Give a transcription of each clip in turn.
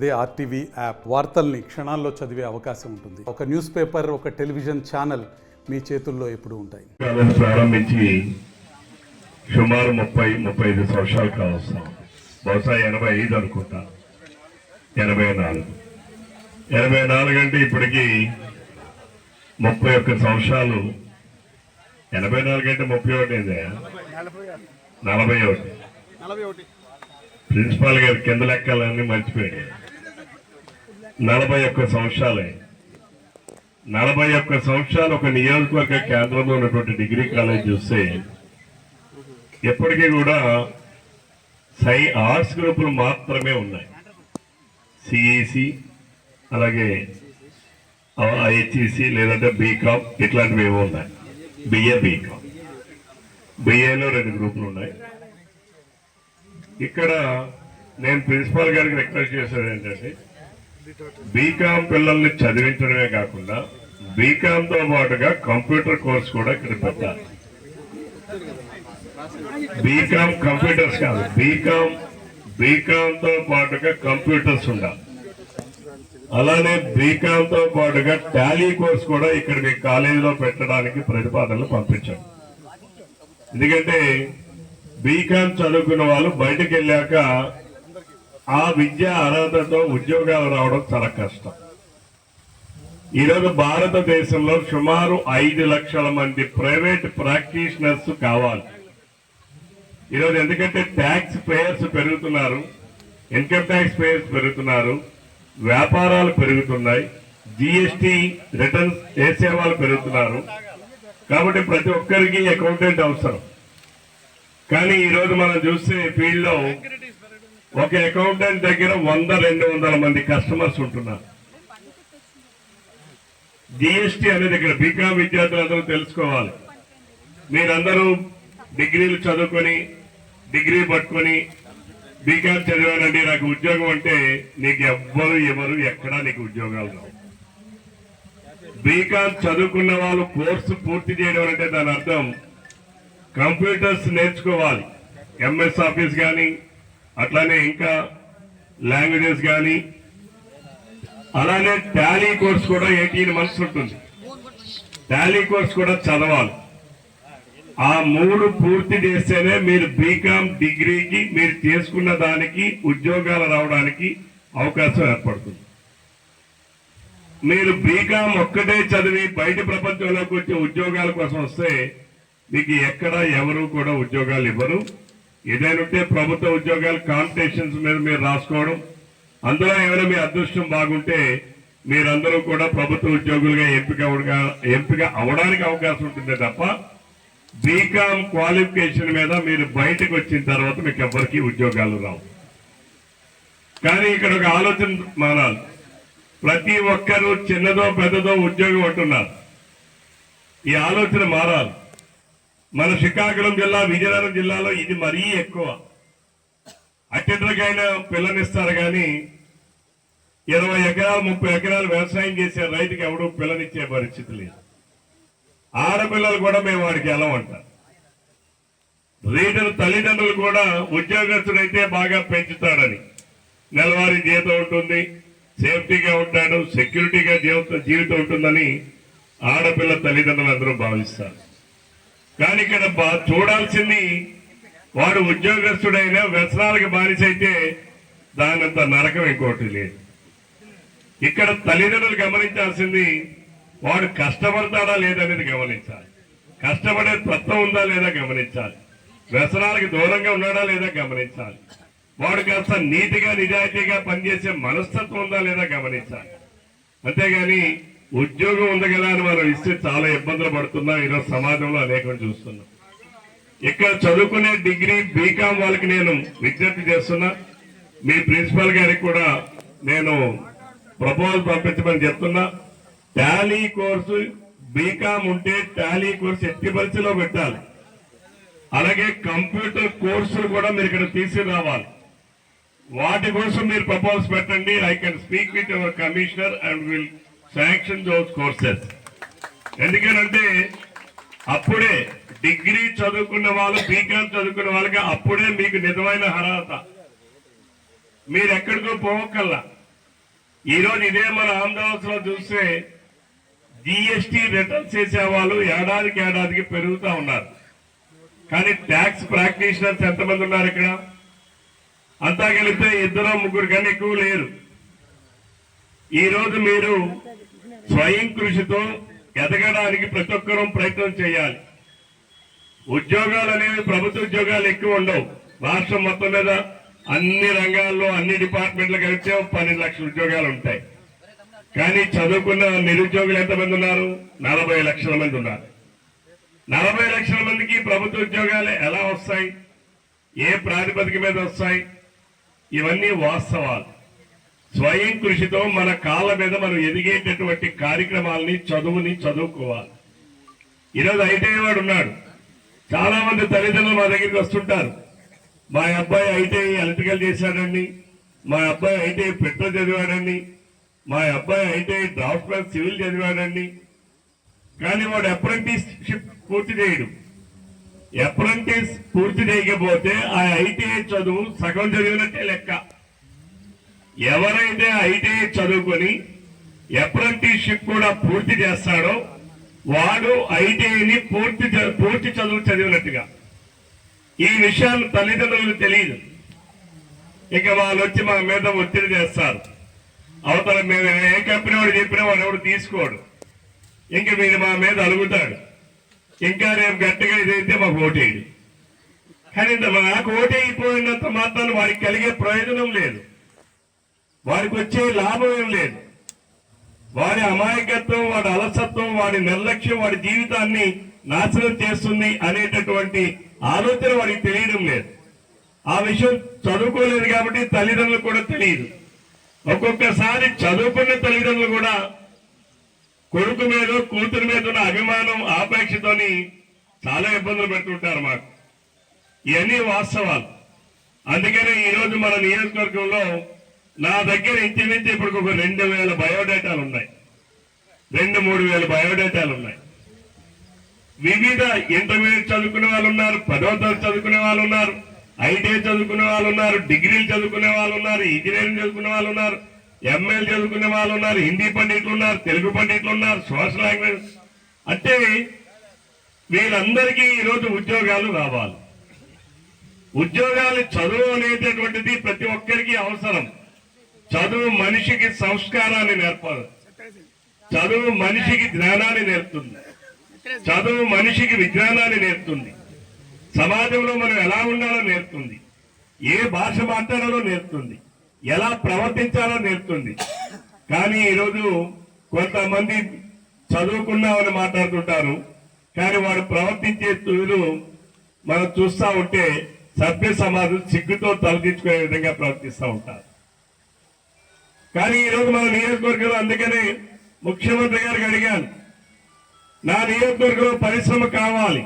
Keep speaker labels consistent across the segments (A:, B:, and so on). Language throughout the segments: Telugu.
A: అదే ఆర్టీవీ యాప్ వార్తల్ని క్షణాల్లో చదివే అవకాశం ఉంటుంది. ఒక న్యూస్ పేపర్, ఒక టెలివిజన్ ఛానల్ మీ చేతుల్లో ఎప్పుడు ఉంటాయి.
B: ప్రారంభించి సుమారు 30-35 సంవత్సరాలు కావస్తాం. బహుశా 85 అనుకుంటా, 84 అంటే ఇప్పటికి 31 సంవత్సరాలు. 84 అంటే 31 ఏందా? 41. ప్రిన్సిపాల్ గారు కింద లెక్కలన్నీ మర్చిపోయాడు. 41 సంవత్సరాలే. 41 సంవత్సరాలు ఒక నియోజకవర్గ కేంద్రంలో ఉన్నటువంటి డిగ్రీ కాలేజ్ చూస్తే ఎప్పటికీ కూడా ఆర్ట్స్ గ్రూపులు మాత్రమే ఉన్నాయి. సిఈసి, అలాగే ఐహెచ్ఈసి, లేదంటే బీకామ్, ఇట్లాంటివి ఏమో ఉన్నాయి. బీకామ్, బిఏలో 2 గ్రూపులు ఉన్నాయి. ఇక్కడ నేను ప్రిన్సిపాల్ గారికి రిక్వెస్ట్ చేసేది ఏంటంటే, బీకామ్ పిల్లల్ని చదివించడమే కాకుండా బీకామ్తో పాటుగా కంప్యూటర్ కోర్స్ కూడా ఇక్కడ పెట్టాలి. బీకామ్ కంప్యూటర్స్ కాదు, బీకామ్తో పాటుగా కంప్యూటర్స్ ఉండాలి. అలానే బీకామ్తో పాటుగా టాలీ కోర్స్ కూడా ఇక్కడ మీ కాలేజీలో పెట్టడానికి ప్రతిపాదనలు పంపించాను. ఎందుకంటే బీకామ్ చదువుకున్న వాళ్ళు బయటకు వెళ్ళాక ఆ విద్యా అర్హతతో ఉద్యోగాలు రావడం చాలా కష్టం. ఈరోజు భారతదేశంలో సుమారు 5 లక్షల మంది ప్రైవేట్ ప్రాక్టీషనర్స్ కావాలి ఈరోజు. ఎందుకంటే ట్యాక్స్ పేయర్స్ పెరుగుతున్నారు, ఇన్కమ్ ట్యాక్స్ పేయర్స్ పెరుగుతున్నారు, వ్యాపారాలు పెరుగుతున్నాయి, జిఎస్టి రిటర్న్స్ వేసే వాళ్ళు పెరుగుతున్నారు. కాబట్టి ప్రతి ఒక్కరికి అకౌంటెంట్ అవసరం. కానీ ఈరోజు మనం చూస్తే ఫీల్డ్ లో ఒక అకౌంటెంట్ దగ్గర 100-200 మంది కస్టమర్స్ ఉంటున్నారు. జిఎస్టి అనేది ఇక్కడ బీకామ్ విద్యార్థులందరూ తెలుసుకోవాలి. మీరందరూ డిగ్రీలు చదువుకొని, డిగ్రీ పట్టుకొని బీకామ్ చదివానండి నాకు ఉద్యోగం అంటే నీకు ఎవరు ఎక్కడా నీకు ఉద్యోగాలు రావు. బీకామ్ చదువుకున్న వాళ్ళు కోర్సు పూర్తి చేయడం అంటే దాని అర్థం కంప్యూటర్స్ నేర్చుకోవాలి. ఎంఎస్ ఆఫీస్ కానీ, అట్లానే ఇంకా లాంగ్వేజెస్ కానీ, అలానే టాలీ కోర్స్ కూడా 18 months ఉంటుంది. టాలీ కోర్స్ కూడా చదవాలి. ఆ 3 పూర్తి చేస్తేనే మీరు బీకామ్ డిగ్రీకి మీరు చేసుకున్న దానికి ఉద్యోగాలు రావడానికి అవకాశం ఏర్పడుతుంది. మీరు బీకామ్ ఒక్కటే చదివి బయట ప్రపంచంలోకి వచ్చే ఉద్యోగాల కోసం వస్తే మీకు ఎక్కడ ఎవరు కూడా ఉద్యోగాలు ఇవ్వరు. ఏదైనా ప్రభుత్వ ఉద్యోగాలు కాంపిటీషన్స్ మీద మీరు రాసుకోవడం, అందులో ఏమైనా మీ అదృష్టం బాగుంటే మీరందరూ కూడా ప్రభుత్వ ఉద్యోగులుగా ఎంపిక అవడానికి అవకాశం ఉంటుంది తప్ప బీకామ్ క్వాలిఫికేషన్ మీద మీరు బయటకు వచ్చిన తర్వాత మీకు ఎవరికి ఉద్యోగాలు రావు. కానీ ఇక్కడ ఒక ఆలోచన మానాలి. ప్రతి ఒక్కరూ చిన్నదో పెద్దదో ఉద్యోగం అంటున్నారు. ఈ ఆలోచన మారాలి. మన శ్రీకాకుళం జిల్లా, విజయనగరం జిల్లాలో ఇది మరీ ఎక్కువ. అత్యంతకైనా పిల్లనిస్తారు కానీ 20 ఎకరాలు 30 ఎకరాలు వ్యవసాయం చేసే రైతుకి ఎవడూ పిల్లనిచ్చే పరిస్థితి లేదు. ఆడపిల్లలు కూడా మేము వాడికి ఎలా ఉంటాం. రీడర్ తల్లిదండ్రులు కూడా ఉద్యోగస్తుడైతే బాగా పెంచుతాడని, నెలవారీ జీతం ఉంటుంది, సేఫ్టీగా ఉంటాడు, సెక్యూరిటీగా జీవితం ఉంటుందని ఆడపిల్ల తల్లిదండ్రులు అందరూ భావిస్తారు. కానీ ఇక్కడ చూడాల్సింది వాడు ఉద్యోగస్తుడైనా వ్యసనాలకు బానిసైతే దానంత నరకం ఇంకోటి లేదు. ఇక్కడ తల్లిదండ్రులు గమనించాల్సింది వాడు కష్టపడతాడా లేదనేది గమనించాలి. కష్టపడే తత్వం ఉందా లేదా గమనించాలి. వ్యసనాలకు దూరంగా ఉన్నాడా లేదా గమనించాలి. వాడు కాస్త నీతిగా నిజాయితీగా పనిచేసే మనస్తత్వం ఉందా లేదా గమనించాలి. అంతేగాని ఉద్యోగం ఉంది కదా అని మనం ఇస్తే చాలా ఇబ్బందులు పడుతున్నాం. ఈరోజు సమాజంలో అనేకం చూస్తున్నాం. ఇక్కడ చదువుకునే డిగ్రీ బీకామ్ వాళ్ళకి నేను విజ్ఞప్తి చేస్తున్నా. మీ ప్రిన్సిపల్ గారికి కూడా నేను ప్రపోజల్ పంపించమని చెప్తున్నా. టాలీ కోర్సు బీకామ్ ఉంటే టాలీ కోర్సు ఎట్టి పరిస్థితిలో పెట్టాలి. అలాగే కంప్యూటర్ కోర్సులు కూడా మీరు ఇక్కడ తీసుకురావాలి. వాటి కోసం మీరు ప్రపోజల్స్ పెట్టండి. I can speak with our commissioner and will sanction those courses. ఎందుకనంటే అప్పుడే డిగ్రీ చదువుకున్న వాళ్ళు, బీకామ్ చదువుకున్న వాళ్ళకి అప్పుడే మీకు నిజమైన అర్హత. మీరు ఎక్కడికో పోవక్కల్లా. ఈ రోజు ఇదే మన ఆంధ్రప్రదేశ్ లో చూస్తే జిఎస్టీ రిటర్న్స్ చేసే వాళ్ళు ఏడాదికి పెరుగుతూ ఉన్నారు. కానీ ట్యాక్స్ ప్రాక్టీషనర్స్ ఎంతమంది ఉన్నారు ఇక్కడ? అంతా కలిపితే 2-3 కన్నా ఎక్కువ లేరు. ఈ రోజు మీరు స్వయం కృషితో ఎదగడానికి ప్రతి ఒక్కరూ ప్రయత్నం చేయాలి. ఉద్యోగాలు అనేవి ప్రభుత్వ ఉద్యోగాలు ఎక్కువ ఉండవు. రాష్ట్రం మొత్తం మీద అన్ని రంగాల్లో అన్ని డిపార్ట్మెంట్లు కలిపితే 12 లక్షల ఉద్యోగాలు ఉంటాయి. కానీ చదువుకున్న నిరుద్యోగులు ఎంతమంది ఉన్నారు? 40 లక్షల మంది ఉన్నారు. 40 లక్షల మందికి ప్రభుత్వ ఉద్యోగాలు ఎలా వస్తాయి? ఏ ప్రాతిపదిక మీద వస్తాయి? ఇవన్నీ వాస్తవాలు. స్వయం కృషితో మన కాళ్ళ మీద మనం ఎదిగేటటువంటి కార్యక్రమాలని చదువుకోవాలి. ఈరోజు ఐటీఐ వాడు ఉన్నాడు. చాలా మంది తల్లిదండ్రులు మా దగ్గరికి వస్తుంటారు. మా అబ్బాయి ఐటీఐ ఎలక్ట్రికల్ చేశాడండి, మా అబ్బాయి ఐటీఐ పెట్రోల్ చదివాడండి, మా అబ్బాయి ఐటీఐ డ్రాఫ్ట్మెన్ సివిల్ చదివాడండి. కానీ వాడు అప్రెంటిస్షిప్ పూర్తి చేయడు. అప్రెంటిస్ పూర్తి చేయకపోతే ఆ ఐటీఐ చదువు సగం చదివినట్టే లెక్క. ఎవరైతే ఐటీఐ చదువుకొని అప్రెంటిస్షిప్ కూడా పూర్తి చేస్తాడో వాడు ఐటీఐని పూర్తి చదువు చదివినట్టుగా. ఈ విషయాలు తల్లిదండ్రులకు తెలియదు. ఇక వాళ్ళు వచ్చి మా మీద ఒత్తిడి చేస్తారు. అవతల మేము ఏ కంపెనీ వాడు చెప్పినా వాడు ఎవడు తీసుకోడు. ఇంక మీరు మా మీద అలుగుతాడు. ఇంకా రేపు గట్టిగా ఇదైతే మాకు ఓటేయడు. కానీ నాకు ఓటైపోయినంత మాత్రాన్ని వాడికి కలిగే ప్రయోజనం లేదు, వాడికి వచ్చే లాభం ఏం లేదు. వాడి అమాయకత్వం, వాడి అలసత్వం, వాడి నిర్లక్ష్యం వాడి జీవితాన్ని నాశనం చేస్తుంది అనేటటువంటి ఆలోచన వాడికి తెలియడం లేదు. ఆ విషయం చదువుకోలేదు కాబట్టి తల్లిదండ్రులకు కూడా తెలియదు. ఒక్కొక్కసారి చదువుకున్న తల్లిదండ్రులు కూడా కొడుకు మీద కూతురు మీద ఉన్న అభిమానం ఆపేక్షతోని చాలా ఇబ్బందులు పెడుతుంటారు మాకు. ఇవన్నీ వాస్తవాలు. అందుకనే ఈరోజు మన నియోజకవర్గంలో నా దగ్గర ఇంచుమించు ఇప్పుడు ఒక 2000 బయోడేటాలు ఉన్నాయి. 2-3 వేల బయోడేటాలు ఉన్నాయి. వివిధ ఇంటర్మీడియట్ చదువుకునే వాళ్ళు ఉన్నారు, 10వ తరగతి చదువుకునే వాళ్ళు ఉన్నారు, ఐటీఐ చదువుకునే వాళ్ళు ఉన్నారు, డిగ్రీలు చదువుకునే వాళ్ళు ఉన్నారు, ఇంజనీరింగ్ చదువుకునే వాళ్ళు ఉన్నారు, ఎంఏలు చదువుకునే వాళ్ళు ఉన్నారు, హిందీ పండితులు ఉన్నారు, తెలుగు పండితులు ఉన్నారు, సోషల్ లాంగ్వేజ్. అంటే వీళ్ళందరికీ ఈరోజు ఉద్యోగాలు రావాలి. ఉద్యోగాలు చదువు అనేటటువంటిది ప్రతి ఒక్కరికి అవసరం. చదువు మనిషికి సంస్కారాన్ని నేర్పాలి. చదువు మనిషికి జ్ఞానాన్ని నేర్పుతుంది. చదువు మనిషికి విజ్ఞానాన్ని నేర్పుతుంది. సమాజంలో మనం ఎలా ఉండాలో నేర్పుతుంది. ఏ భాష మాట్లాడాలో నేర్పుతుంది. ఎలా ప్రవర్తించాలో నేర్పుతుంది. కానీ ఈరోజు కొంతమంది చదువుకున్నామని మాట్లాడుతుంటారు, కానీ వాడు ప్రవర్తించే తీరు మనం చూస్తూ ఉంటే సభ్య సమాజం సిగ్గుతో తలదించుకునే విధంగా ప్రవర్తిస్తూ ఉంటారు. కానీ ఈరోజు మన నియోజకవర్గంలో, అందుకనే ముఖ్యమంత్రి గారికి అడిగాను, నా నియోజకవర్గంలో పరిశ్రమ కావాలి,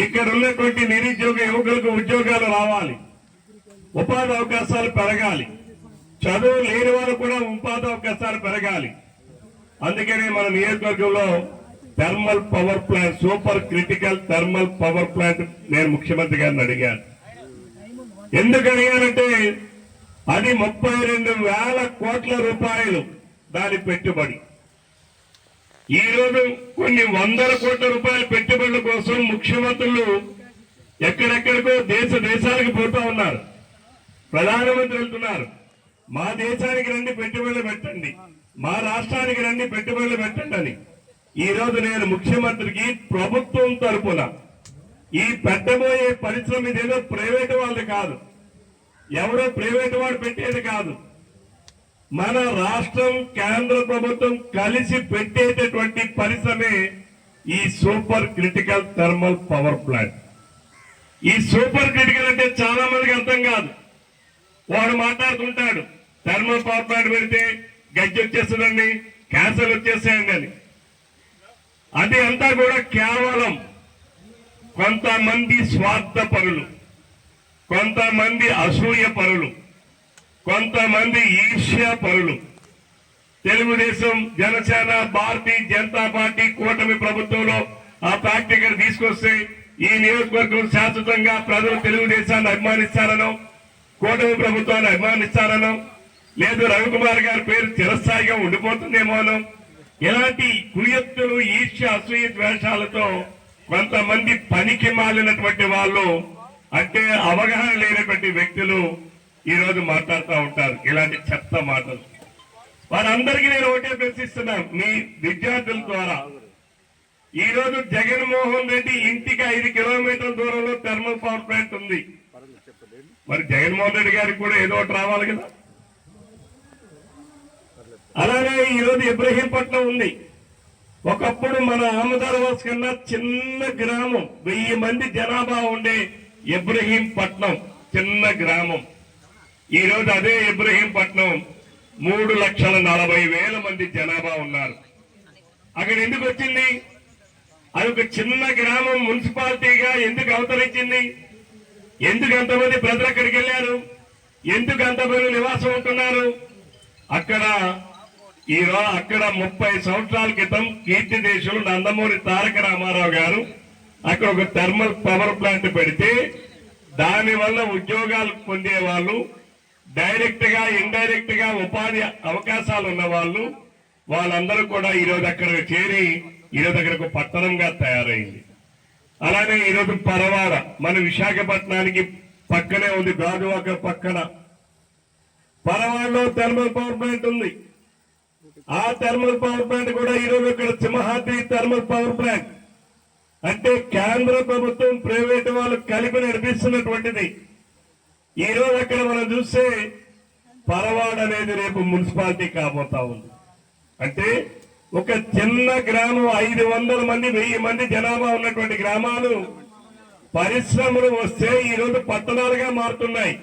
B: ఇక్కడ ఉన్నటువంటి నిరుద్యోగ యువకులకు ఉద్యోగాలు రావాలి, ఉపాధి అవకాశాలు పెరగాలి, చదువు లేని వారు కూడా ఉపాధి అవకాశాలు పెరగాలి. అందుకనే మన నియోజకవర్గంలో thermal power plant, super critical thermal power plant నేను ముఖ్యమంత్రి గారిని అడిగాను. ఎందుకు అడిగానంటే అది 32,000 కోట్ల రూపాయలు దాని పెట్టుబడి. ఈ రోజు కొన్ని 100 కోట్ల రూపాయల పెట్టుబడుల కోసం ముఖ్యమంత్రులు ఎక్కడెక్కడికో దేశాలకు పోతా ఉన్నారు. ప్రధానమంత్రి వెళ్తున్నారు, మా దేశానికి రండి పెట్టుబడులు పెట్టండి, మా రాష్ట్రానికి రండి పెట్టుబడులు పెట్టండి అని. ఈ రోజు నేను ముఖ్యమంత్రికి ప్రభుత్వం తరపున ఈ పెట్టబోయే పరిశ్రమ ఇదేదో ప్రైవేటు వాళ్ళది కాదు, ఎవరో ప్రైవేటు వాడు పెట్టేది కాదు, మన రాష్ట్రం కేంద్ర ప్రభుత్వం కలిసి పెట్టేటటువంటి పరిశ్రమే ఈ super critical thermal power plant. ఈ సూపర్ క్రిటికల్ అంటే చాలా మందికి అర్థం కాదు. వాడు మాట్లాడుతుంటాడు థర్మల్ పవర్ ప్లాంట్ పెడితే గజ్జి వచ్చేస్తుందండి, క్యాన్సర్ వచ్చేస్తాయండి అని. అది అంతా కూడా కేవలం కొంతమంది స్వార్థ పరులు, కొంతమంది అసూయ పరులు, కొంతమంది ఈర్ష్య పరులు, తెలుగుదేశం, జనసేన, భారతీయ జనతా పార్టీ కూటమి ప్రభుత్వంలో ఆ ఫ్యాక్టరీ ఇక్కడ తీసుకొస్తే ఈ నియోజకవర్గం శాశ్వతంగా ప్రజలు తెలుగుదేశాన్ని అభిమానిస్తారనో, కూటమి ప్రభుత్వాన్ని అభిమానిస్తారనో, లేదు రవికుమార్ గారి పేరు చిరస్థాయిగా ఉండిపోతుందేమోనో. ఇలాంటి కుయత్తులు, ఈర్ష్య, అసూయ, ద్వేషాలతో కొంతమంది పనికి మాలినటువంటి వాళ్ళు, అంటే అవగాహన లేనటువంటి వ్యక్తులు ఈ రోజు మాట్లాడుతూ ఉంటారు ఇలాంటి చెత్త మాటలు. వారందరికీ నేను ఒకటే ప్రశ్నిస్తున్నా మీ విద్యార్థుల ద్వారా. ఈ రోజు జగన్మోహన్ రెడ్డి ఇంటికి 5 కిలోమీటర్ల దూరంలో థర్మల్ పవర్ ప్లాంట్ ఉంది. మరి జగన్మోహన్ రెడ్డి గారికి కూడా ఏదో ఒకటి రావాలి కదా. అలానే ఈరోజు ఇబ్రహీంపట్నం ఉంది. ఒకప్పుడు మన ఆమదాబాద్ కన్నా చిన్న గ్రామం, 1000 మంది జనాభా ఉండే ఇబ్రహీంపట్నం చిన్న గ్రామం. ఈ రోజు అదే ఇబ్రహీంపట్నం 3,40,000 మంది జనాభా ఉన్నారు. అక్కడ ఎందుకు వచ్చింది? అది ఒక చిన్న గ్రామం మున్సిపాలిటీగా ఎందుకు అవతరించింది? ఎందుకు అంతమంది ప్రజలు అక్కడికి వెళ్ళారు? ఎందుకు అంతమంది నివాసం ఉంటున్నారు? అక్కడ 30 సంవత్సరాల క్రితం కీర్తి దేశంలో నందమూరి తారక రామారావు గారు అక్కడ ఒక థర్మల్ పవర్ ప్లాంట్ పెడితే దానివల్ల ఉద్యోగాలు పొందే వాళ్ళు, డైరెక్ట్ గా ఇండైరెక్ట్ గా ఉపాధి అవకాశాలు ఉన్న వాళ్ళందరూ కూడా ఈరోజు అక్కడ చేరి ఈరోజు అక్కడ ఒక పట్టణంగా తయారైంది. అలానే ఈరోజు పరవాడ మన విశాఖపట్నానికి పక్కనే ఉంది, గాజువాక పక్కన పరవాడలో థర్మల్ పవర్ ప్లాంట్ ఉంది. ఆ థర్మల్ పవర్ ప్లాంట్ కూడా ఈరోజు ఇక్కడ సింహాద్రి థర్మల్ పవర్ ప్లాంట్ అంటే కేంద్ర ప్రభుత్వం, ప్రైవేటు వాళ్ళు కలిపి నడిపిస్తున్నటువంటిది. ఈ రోజు అక్కడ మనం చూస్తే పరవాడ అనేది రేపు మున్సిపాలిటీ కాబోతా ఉంది. అంటే ఒక చిన్న గ్రామం 500 మంది 1000 మంది జనాభా ఉన్నటువంటి గ్రామాలు పరిశ్రమలు వస్తే ఈరోజు పట్టణాలుగా మారుతున్నాయి.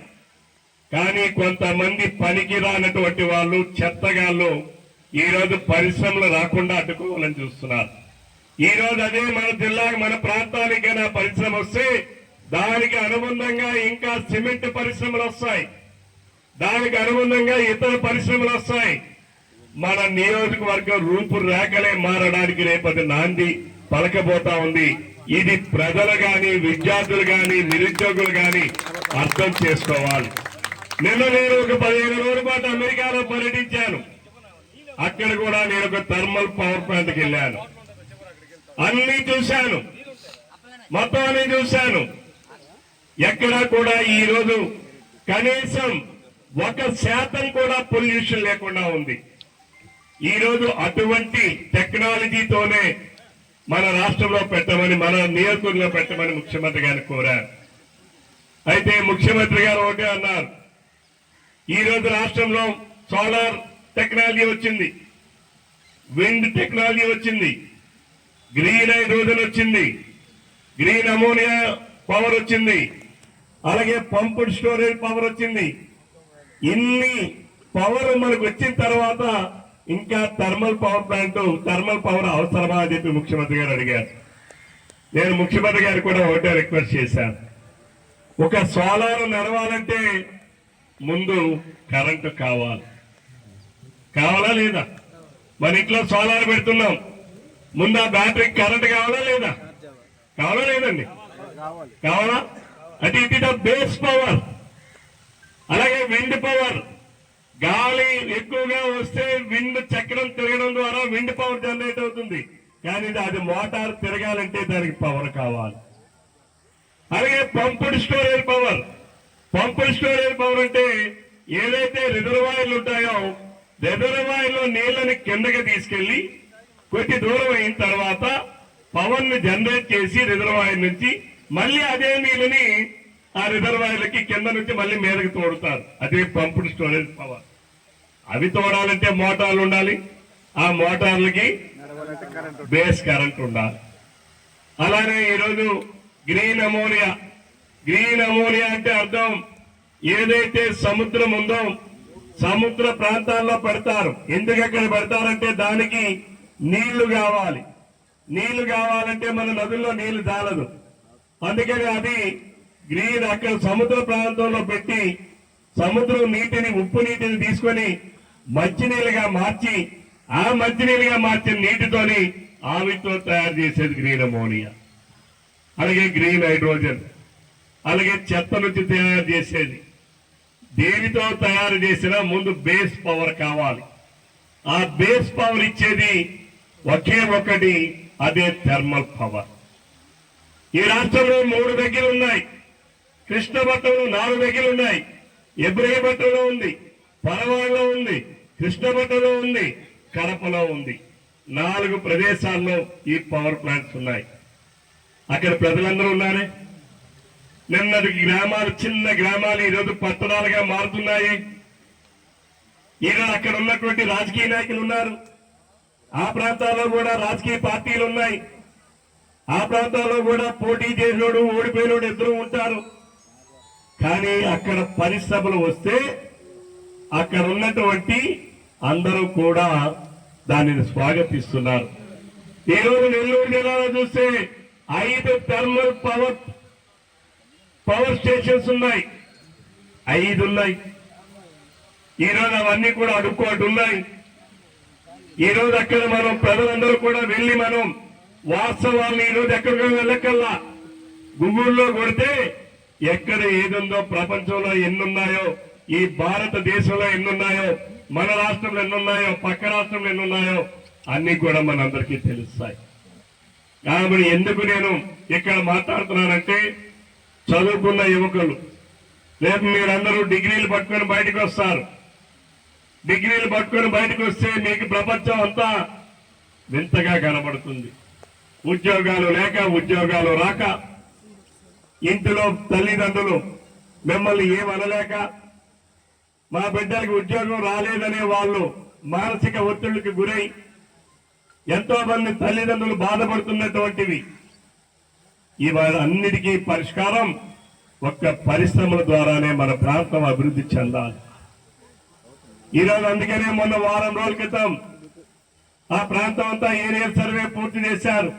B: కానీ కొంతమంది పనికి రానటువంటి వాళ్ళు, చెత్తగాళ్ళు ఈరోజు పరిశ్రమలు రాకుండా అడ్డుకోవాలని చూస్తున్నారు. ఈ రోజు అదే మన జిల్లా, మన ప్రాంతానికైనా పరిశ్రమ వస్తే దానికి అనుబంధంగా ఇంకా సిమెంట్ పరిశ్రమలు వస్తాయి, దానికి అనుబంధంగా ఇతర పరిశ్రమలు వస్తాయి. మన నియోజకవర్గం రూపురేఖలే మారడానికి రేపటి నాంది పలకబోతా ఉంది. ఇది ప్రజలు గాని, విద్యార్థులు గాని, నిరుద్యోగులు గాని అర్థం చేసుకోవాలి. నిన్న నేను ఒక 15 రోజుల పాటు అమెరికాలో పర్యటించాను. అక్కడ కూడా నేను ఒక థర్మల్ పవర్ ప్లాంట్కి వెళ్ళాను. అన్ని చూశాను, మొత్తం అన్ని చూశాను. ఎక్కడా కూడా ఈ రోజు కనీసం 1% కూడా పొల్యూషన్ లేకుండా ఉంది. ఈ రోజు అటువంటి టెక్నాలజీతోనే మన రాష్ట్రంలో పెట్టమని, మన నియోజకవర్గంలో పెట్టమని ముఖ్యమంత్రి గారిని కోరారు. అయితే ముఖ్యమంత్రి గారు ఒకటే అన్నారు, ఈ రోజు రాష్ట్రంలో సోలార్ టెక్నాలజీ వచ్చింది, విండ్ టెక్నాలజీ వచ్చింది, గ్రీన్ హైడ్రోజన్ వచ్చింది, గ్రీన్ అమోనియా పవర్ వచ్చింది, అలాగే పంప్డ్ స్టోరేజ్ పవర్ వచ్చింది. ఇన్ని పవర్ మనకు వచ్చిన తర్వాత ఇంకా thermal power plant, thermal power అవసరమా అని చెప్పి ముఖ్యమంత్రి గారు అడిగారు. నేను ముఖ్యమంత్రి గారు కూడా ఒకటే రిక్వెస్ట్ చేశాను, ఒక సోలార్ నడవాలంటే ముందు కరెంటు కావాలా లేదా? మన ఇంట్లో సోలార్ పెడుతున్నాం, ముందు ఆ బ్యాటరీకి కరెంట్ కావాలా లేదా? కావాలా లేదండి? కావాలా? అంటే it is the base power. అలాగే విండ్ పవర్, గాలి ఎక్కువగా వస్తే విండ్ చక్రం తిరగడం ద్వారా విండ్ పవర్ జనరేట్ అవుతుంది. కానీ అది మోటార్ తిరగాలంటే దానికి పవర్ కావాలి. అలాగే pumped storage power. Pumped storage power అంటే ఏదైతే రిజర్వాయర్లు ఉంటాయో, రిజర్వాయర్లో నీళ్ళని కిందకి తీసుకెళ్లి కొద్ది దూరం అయిన తర్వాత పవర్ ని జనరేట్ చేసి రిజర్వాయర్ నుంచి మళ్ళీ అదే నీళ్ళని ఆ రిజర్వాయర్లకి కింద నుంచి మళ్ళీ మీదకి తోడుతారు. అదే పంప్డ్ స్టోరేజ్ పవర్. అవి తోడాలంటే మోటార్లు ఉండాలి, ఆ మోటార్లకి బేస్ కరెంట్ ఉండాలి. అలానే ఈరోజు గ్రీన్ అమోనియా. గ్రీన్ అమోనియా అంటే అర్థం ఏదైతే సముద్రం ఉందో సముద్ర ప్రాంతాల్లో పెడతారు. ఎందుకు అక్కడ పెడతారంటే దానికి నీళ్లు కావాలి. నీళ్లు కావాలంటే మన నదుల్లో నీళ్లు చాలదు. అందుకని అది గ్రీన్ అక్కడ సముద్ర ప్రాంతంలో పెట్టి సముద్రం నీటిని, ఉప్పు నీటిని తీసుకొని మంచినీళ్ళుగా మార్చి, ఆ మంచినీళ్ళుగా మార్చిన నీటితోని ఆవిరితో తయారు చేసేది గ్రీన్ అమోనియా. అలాగే గ్రీన్ హైడ్రోజన్, అలాగే చెత్త నుంచి తయారు చేసేది దేనితో తయారు చేసినా ముందు బేస్ పవర్ కావాలి. ఆ బేస్ పవర్ ఇచ్చేది ఒకే ఒకటి, అదే థర్మల్ పవర్. ఈ రాష్ట్రంలో 3 దగ్గరలు ఉన్నాయి. కృష్ణపట్నంలో 4 దగ్గరలు ఉన్నాయి. ఇబ్రహీంపట్నంలో ఉంది, పరవాడలో ఉంది, కృష్ణపట్నంలో ఉంది, కడపలో ఉంది. 4 ప్రదేశాల్లో ఈ పవర్ ప్లాంట్స్ ఉన్నాయి. అక్కడ ప్రజలందరూ ఉన్నారే. నిన్నటి గ్రామాలు, చిన్న గ్రామాలు ఈరోజు పట్టణాలుగా మారుతున్నాయి. ఈరోజు అక్కడ ఉన్నటువంటి రాజకీయ నాయకులు ఉన్నారు. ఆ ప్రాంతాల్లో కూడా రాజకీయ పార్టీలు ఉన్నాయి. ఆ ప్రాంతాల్లో కూడా పోటీ చేసినోడు, ఓడిపోయినోడు ఇద్దరు ఉంటారు. కానీ అక్కడ పరిశ్రమలు వస్తే అక్కడ ఉన్నటువంటి అందరూ కూడా దానిని స్వాగతిస్తున్నారు. ఈరోజు నెల్లూరు జిల్లాలో చూస్తే 5 థర్మల్ పవర్ స్టేషన్స్ ఉన్నాయి. 5 ఉన్నాయి. ఈరోజు అవన్నీ కూడా అడుక్కోటి ఉన్నాయి. ఈరోజు అక్కడ మనం ప్రజలందరూ కూడా వెళ్ళి మనం వాస్తవాన్ని ఈరోజు ఎక్కడికో వెళ్ళకల్లా గూగుల్లో కొడితే ఎక్కడ ఏదుందో, ప్రపంచంలో ఎన్నున్నాయో, ఈ భారతదేశంలో ఎన్నున్నాయో, మన రాష్ట్రంలో ఎన్నున్నాయో, పక్క రాష్ట్రంలో ఎన్నున్నాయో అన్ని కూడా మనందరికీ తెలుస్తాయి. కాబట్టి ఎందుకు నేను ఇక్కడ మాట్లాడుతున్నానంటే, చదువుకున్న యువకులు రేపు మీరందరూ డిగ్రీలు పట్టుకొని బయటకు వస్తారు. డిగ్రీలు పట్టుకొని బయటకు వస్తే మీకు ప్రపంచం అంతా వింతగా కనబడుతుంది. ఉద్యోగాలు లేక, ఉద్యోగాలు రాక, ఇంటిలో తల్లిదండ్రులు మిమ్మల్ని ఏమనలేక, మా బిడ్డలకి ఉద్యోగం రాలేదనే వాళ్ళు మానసిక ఒత్తిడికి గురై ఎంతో మంది తల్లిదండ్రులు బాధపడుతున్నటువంటివి. ఇవాళ అన్నిటికీ పరిష్కారం ఒక్క పరిశ్రమల ద్వారానే మన ప్రాంతం అభివృద్ధి చెందాలి. ఈరోజు అందుకనే మొన్న వారం రోజుల క్రితం ఆ ప్రాంతం అంతా ఏరియల్ సర్వే పూర్తి చేశారు.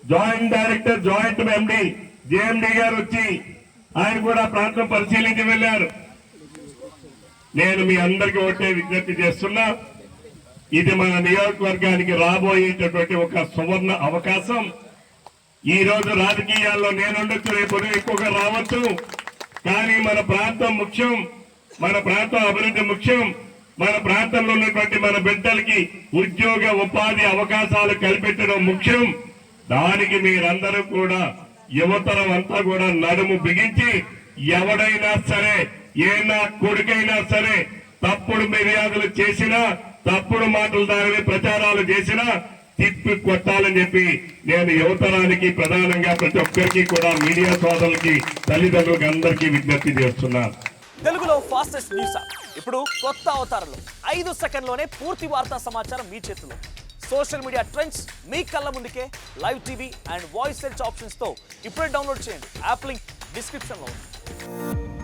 B: జాయింట్ డైరెక్టర్, జాయింట్ ఎండి, జేఎండి గారు వచ్చి ఆయన కూడా ప్రాంతం పరిశీలించి వెళ్లారు. నేను మీ అందరికీ ఒకటే విజ్ఞప్తి చేస్తున్నా, ఇది మన నియోజకవర్గానికి రాబోయేటటువంటి ఒక సువర్ణ అవకాశం. ఈ రోజు రాజకీయాల్లో నేనుండొచ్చు, రేపు ఎక్కువగా రావచ్చు, కానీ మన ప్రాంతం ముఖ్యం, మన ప్రాంతం అభివృద్ధి ముఖ్యం. మన ప్రాంతంలో ఉన్నటువంటి మన బిడ్డలకి ఉద్యోగ ఉపాధి అవకాశాలు కల్పించడం ముఖ్యం. దానికి మీరందరూ కూడా, యువతరం అంతా కూడా నడుము బిగించి, ఎవడైనా సరే, ఏ నా కొడుకైనా సరే తప్పుడు ఫిర్యాదులు చేసినా, తప్పుడు మాటలు దాని ప్రచారాలు చేసినా తిప్పి కొట్టాలని చెప్పి నేను యువతరానికి, ప్రధానంగా ప్రతి ఒక్కరికి కూడా, మీడియా సోదరులకి, తల్లిదండ్రులకి అందరికీ విజ్ఞప్తి చేస్తున్నాను.
C: తెలుగులో ఫాస్టెస్ట్ న్యూస్ యాప్ ఇప్పుడు కొత్త అవతారంలో 5 సెకండ్లోనే పూర్తి వార్తా సమాచారం మీ చేతిలో. సోషల్ మీడియా ట్రెండ్స్ మీ కళ్ళ ముందుకే live TV and voice search options తో ఇప్పుడే డౌన్లోడ్ చేయండి. యాప్ లింక్ డిస్క్రిప్షన్ లో ఉంది.